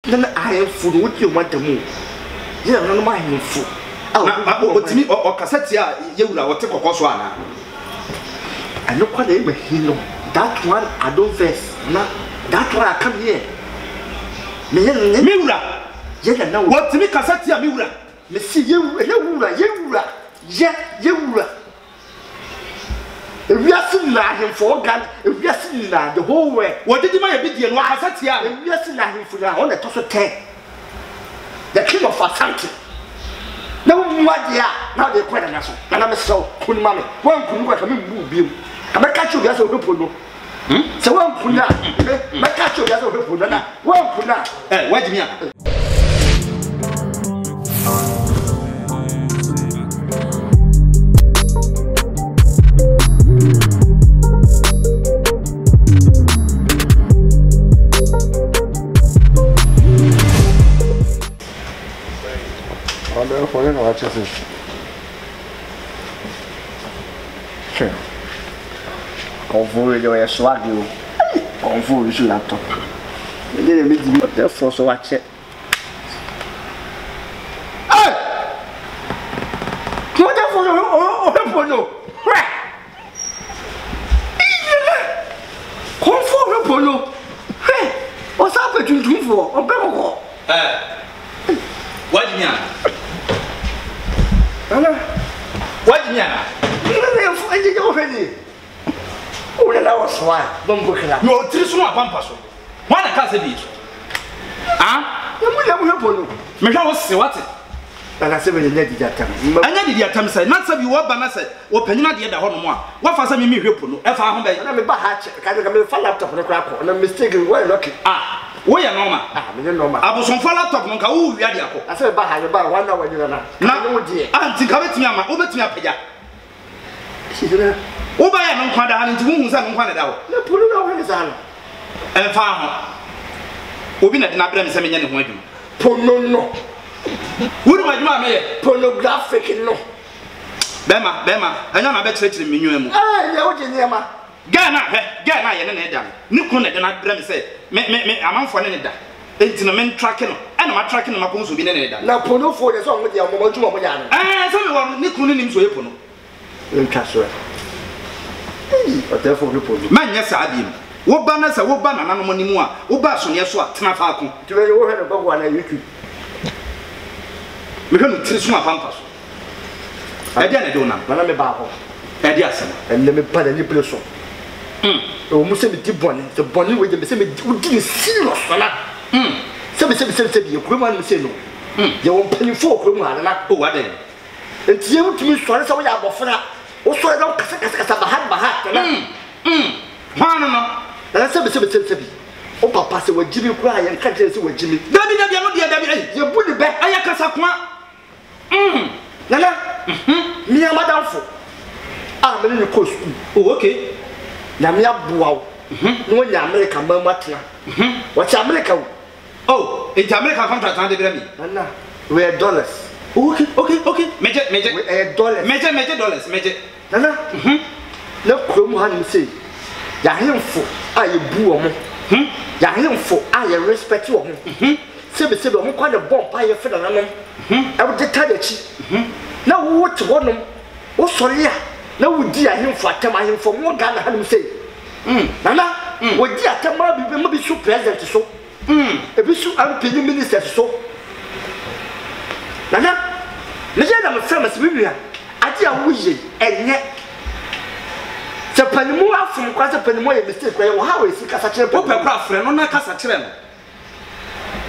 Then I am food. What you want to move? Yeah, no mind food. Oh, to me or Cassatia, you will take a coswana. I know what they were here. That one I don't face. That one I come here. Mura. Yeah, no. What to me Cassatia Mura? Missy, you. Yeah. If we are sitting him for gun, if we are sitting the whole way. What did you make a bit and what Cassatia? If we are sitting him for now on the toss of 10. The king of Asante. No, what dear, now they're quite a national. And I'm so cool, mammy. One could work a move you. I'm a catch you as a people. So one could not. My catch you as a people. One could not. What do you mean? For you know what you say. Sure. Confound your swag you. Confound your laptop. You didn't meet me therefore so watch it. Hey! What the for no? Confound your polo. Hey! What's happening to you for? What do you mean? What do you mean? Oh, that was why. Don't book it. You're three small pampas. One a castle beach. Ah? You was what? And I said, when you let it at I needed the attempt, say, not say you what Banner said, or Penina the other one. What for some me, Rippon, if I'm a hatch, I can't come in for laptop on the crack, and I'm mistaken. Why lucky? Ah, we are normal. I was on for laptop, Monka, who we are. I said, about 1 hour, you're not. No, dear. Auntie, come to me, I'm over to me up here. She's there. Oh, by a non quite a hundred wounds and 1 hour. No, put it over his arm. And farm. We've been at an abdomen seminar. No. What do I do? Pornographic, no. Bema, I know I bet you in minimum. Ah, you're in Gana, and Edam. Nikon and I dream say, me, I'm on for any day. It's in a man tracking, and I'm tracking my bones will be in Edam. Now, Pono for the song with your Momoja. Ah, someone Nikon in him so open. In Castle. But therefore, you put man, yes, I did. What banners are what banner and money more? What bass on your swat, Tanafaco. To you heard about one on YouTube. We're going to tell my pampas. I don't know. Madame Babo. And let me put a new person. You must say, the bonnet with the same serious. Seven, you criminal say no. You won't pay for criminal. Oh, what then? And you to me, so I have offered. Also, I don't have and I said, oh, Papa, so what Jimmy cry and can't tell you what Jimmy. Debbie, you put it back. I Nana, me and Madame for. I'm in the coast. Oh, okay. Namia Buau. No, American Mamma. What's America? Oh, it's American contract. Nana, we're dollars. Okay. Major dollars. Major dollars. Nana, no, Crum say. Yahim for I boo. Yahim for I respect you. Said, I'm quite a bomb by your friend. I would tell you. Now, what one? Oh, sorry. Now, we dear him for him for more than I had say. Nana, what dear Tamara be so pleasant so. A bit so unpaid minister so. Nana, I'm a famous William. I dear Willie, and yet. The Panimua from Quasa Panimoy mistake where how is it Cassatra Popper Craft and on a Cassatra?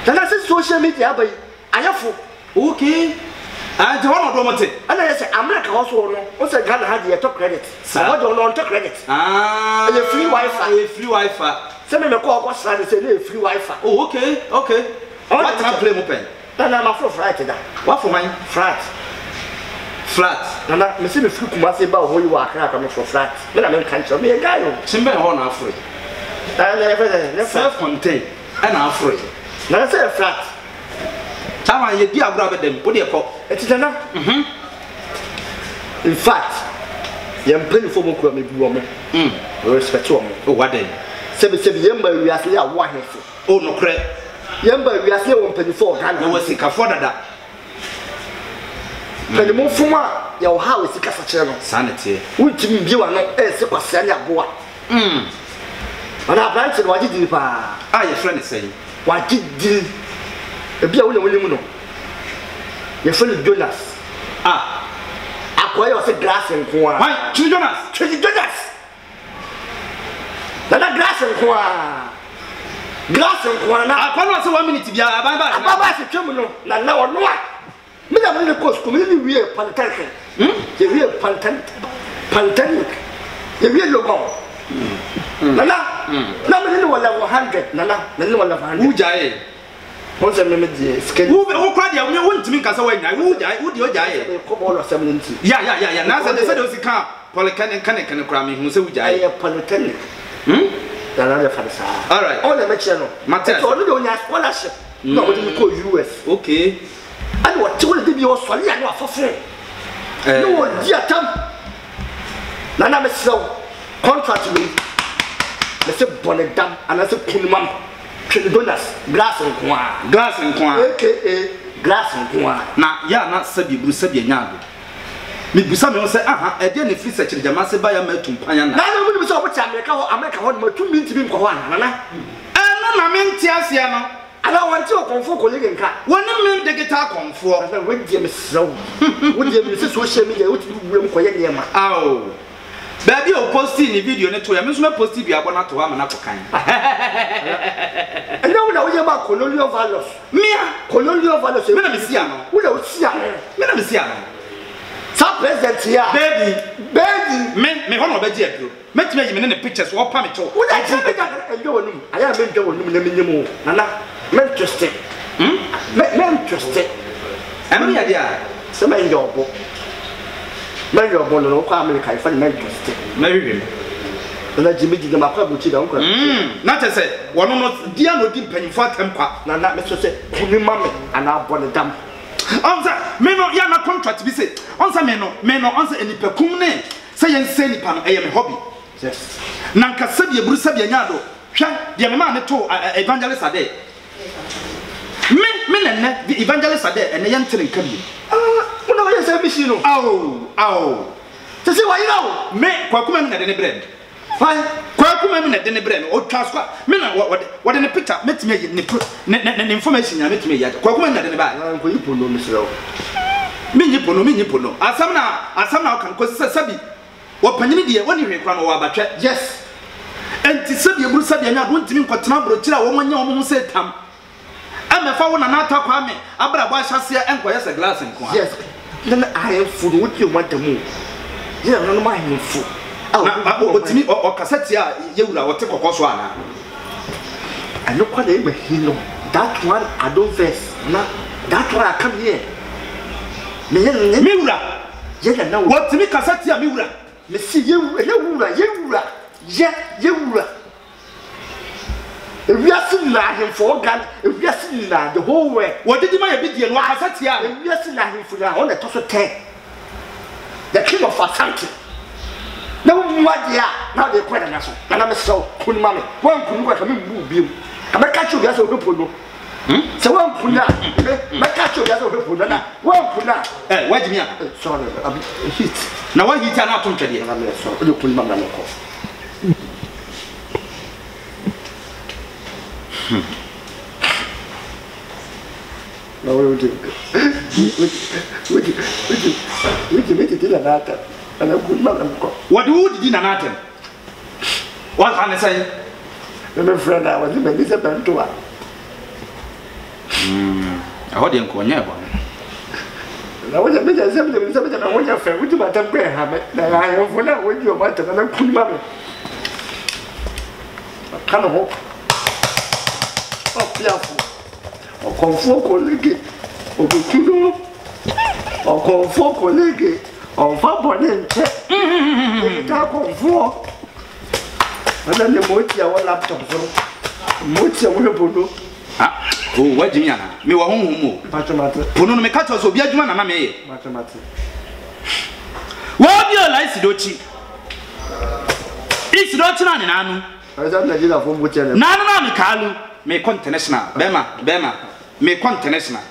Then I said social media, but I have okay. I don't know. And I said, America also what's a gun had the top credit. So I don't know top credit. Ah, the free Wi-Fi. Some of the call was trying to say free Wi-Fi. Oh, okay. What can I play open? Then I'm afraid frightened. What for my flat. Nana, Monsieur the Fluke must say about who you are coming for flat. Then I'm in country. Me a guy. Simba on afraid. Self-contained and afraid. Now say a flat. Tama ye dia grab them. What do you call? It's enough. In fact, you're paying for more me woman. Respect you. Oh, what then? 7 years we are one. Oh, no credit. yamba wiase won penifo Ghana no wasika for dada penimo fuma ya wo ha wasika sakyere no sanete wuntimi bi wa no se kwase ne aboa ana branch no wagidi pa your friend say wagidi ebia wo le mu no your friend Jonas akoya o se glass nko a why Jonas Nana glass nko na akwano se 1 minute bia ababa se twem no na wono a me da me ko school me ni wie pantank ye wie pantank ye wie logo nana na me ni wala 100 nana ni wala 100 ujaye on se me die skate wo kwa dia wo ntimi nkasa wa nya wo di ojaye ko bolo 70 ya na se de osika polycanic kan kra me hu se ujaye ay polycanic Nana de Fansa. All right. On the machine. Matter. So no nya scholarship. No we dey go US. Okay. And what will be your solid and for free. No dear tam. Nana me so contract me. Me say bonnet dam and I say kunimam. $20 glass and kwa. AKA glass and kwa. Na ya na sabi bru sabi nyaado. Me busa me say e dey na free search jama se ba ya matum panya na. Na no me so obo America ho matum mi ntimi nkọ ho ana. No na me ntiasia no. Ala wanti o konfo colleague nka. Woni me digital konfo. Na we die me sraw. We die me se social media we ti buem koye ne ma. Aw. Baby o posti ni video ne to ya me so me posti bi abona to ha me na kokan. Ena wo na wo ye ba colonial values. Mia colonial values. Me na me sia no. Wo na wo sia no. Me na me sia no. Sa president here. Baby. Me hono be je bro. Metime yi me ne pictures wo pa me to. Wo na tell me that enjo wonum. Aya me enjo wonum na me nyemu. Nana, me interested. Me interested. Am ya dia. Se me enjo obo. Me enjo obo no kwa America ifa me interested. Me wiwe. Na jimi di ma kwa buchi da nkwa. Na te se wono no dia no di mpanyimfo atam kwa. Nana me so se kunima me ana abo ne dam. Onza me no ya na contract bi say onza me no onza enipakum ne say yen say nipa no eye me hobby. Yes. Na nka sabia buru sabia nyaado hwa de me ma ne to evangelist ade. Me nenne the evangelist ade ene yen tere nka bi. Una wa yesa bi shi no. Aw. Te se wa ira o. Me kwakuma mi na de ne brand. Fine. Kwakuma mi na de ne brand. O twa so me na what the picture metime yi ne information ya metime yi. Kwakuma mi na de ne ba. Na nko yipo no misro. Me nyipo no. Asam na o kan ko sabi. Wo panyini de woni hwe kra no wo abatwe. Yes. Enti sabi eburu sabi anya do ntimi nkotena brotira wo monye wo mo se tam. Amefa wo na na atakwa me abrabo ahyase enkoye se glass nko. Yes. Then I am food what you want to move. Yeah, no my food. Otimi o cassette ya yewura wote kokoso ana. I know what they hino. That one I don't vex. Na that one I come here. Me wura. Yeah, now Otimi cassette ya me wura. Me see you wura. Yeah, you wura. If we are sitting now him for God, if we are sitting now the whole way. What did you my bid and what cassette ya? If we are sitting now him for now on the top of 10. The king of Asante. Now what ya? Now they quite an answer. And I'm so kun mammy. One couldn't work a move. I'm a catch you as a people. So one puna, my catch you as a people. One puna. What do you mean? Sorry, I'm hit. Now why you turn out to tell you? I'm sorry. You put mamma. No, we do. We make it in a matter. And I could not have got. What do you do in an atom? What can I say? My friend, I was even disappointed to her. I heard him call never. I was a bit of something I want your friend, which about a prayer habit. I have for now with your matter and I couldn't mammy. I can't hope. Oh, fearful. Or comfort colleague, or Kuno, or comfort colleague, or Fabonent. Talk on 4. And then the Motia or laptop. Motia will do. Oh, what do you mean? Me wa home. Mathematics. Pono me catch us obi adwuma na me. Mathematics. Wa bi o like Sidochi. Sidochi na ne nanu. I don't know for Motia. Nanu na me kalu. me international bema me international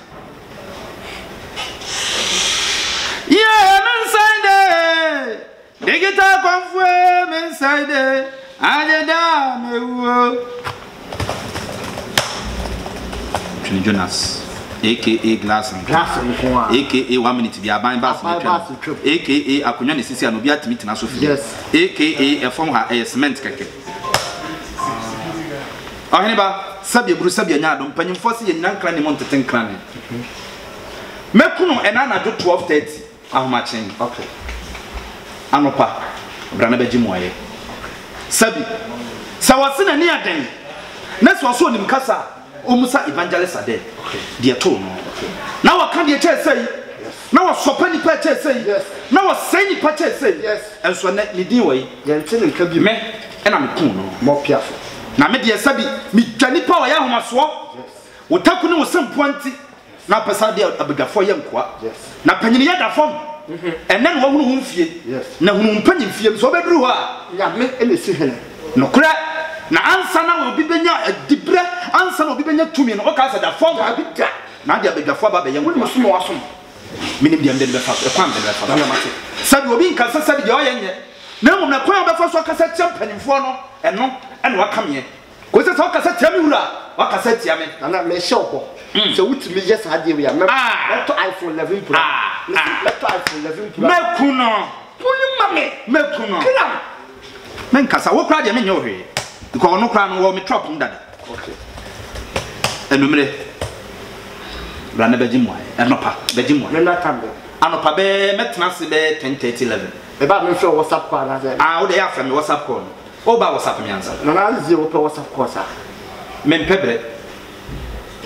yeah men side digital confwe men side ajeda mewo Trini Jonas aka glass and aka 1 minute bi aban bass aka akonya ne sisi anobi atimi tina so fi aka e form ha cement keke ahene ba sabia buru sabia nya adom panyimfo se ye nyankra ne monteten kran mekuno ena na do 12:30 ahomachen okay anopa brana beji moye sabi sawasina ni aden na so nim kasa omusa evangelist ade de to no na waka de che sei na wasopa ni pa che sei na wasai ni pa che sei enso na ni din wai yente nka bi me ena me kun no mo piafo na me de sabi mi dwani pa wa ya homaso wotaku ne wosampo anti na pesa de abegafo ye nkoa na panyini ya da fom enen wo hunu humfie na hunu mpanyim fie so beduru ho a ya me ene si hene no kura na ansa na obi benya dibre ansa na obi benya tumi no o ka sa da fom abida na de abegafo ba be ye wo so mo wasom minim de be fa e kwan de be fa na mate sabi obi nka sa sabi de o ye nye na mo na kwan be fa so kasa champanyimfo no eno ene wakame ko se so kasa tiami wura wakasa tiami na me shopo so wutimi yes hade we ya me to iPhone 11 Pro me to iPhone 11 Pro mekuno puni mame mekuno kila men kasa wo kra de me nyo hwe ko no kra no wo me trap ndada okay enumre rana beji mo enopa beji mo me na tambe anopa be metena se be 10:30 11 e ba me feel WhatsApp call na say wo de ya fra me WhatsApp call o ba WhatsApp me ansa na zero pe WhatsApp call sa men pebre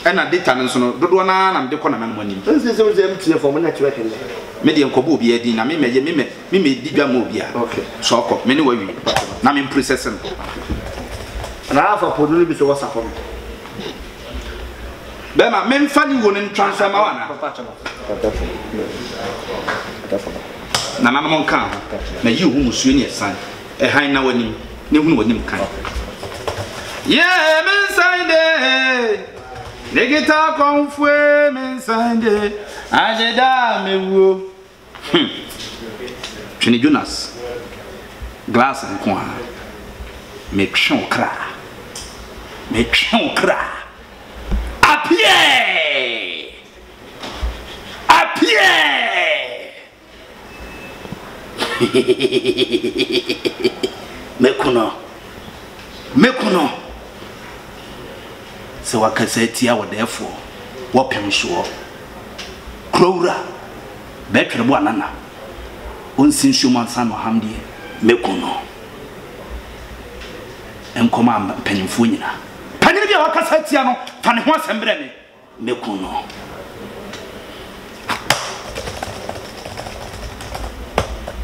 ena data nso no dodo na me de kɔ na me mo nim nse se o MTN for mo network ne me de nkobo obi adi na me di dwa mo obi a okay so okɔ me ne wa wi na me process no na afa podulu bi so WhatsApp me be ma me mfa ni wo ne transfer ma wana na na mo nka na yi hu musuo ne esan e han na wani ne hu wani kan yeah men side negita konfwe men side ajeda mewo Trini Jonas glass nko ha me twon kra apie mekuno se wakasa tia wodefo wopem so krowura betwere bo anana onsin hwuma nsa no hamde mekuno enkoma panyimfo nyina panyine bia wakasa tia no fa ne ho asembere me mekuno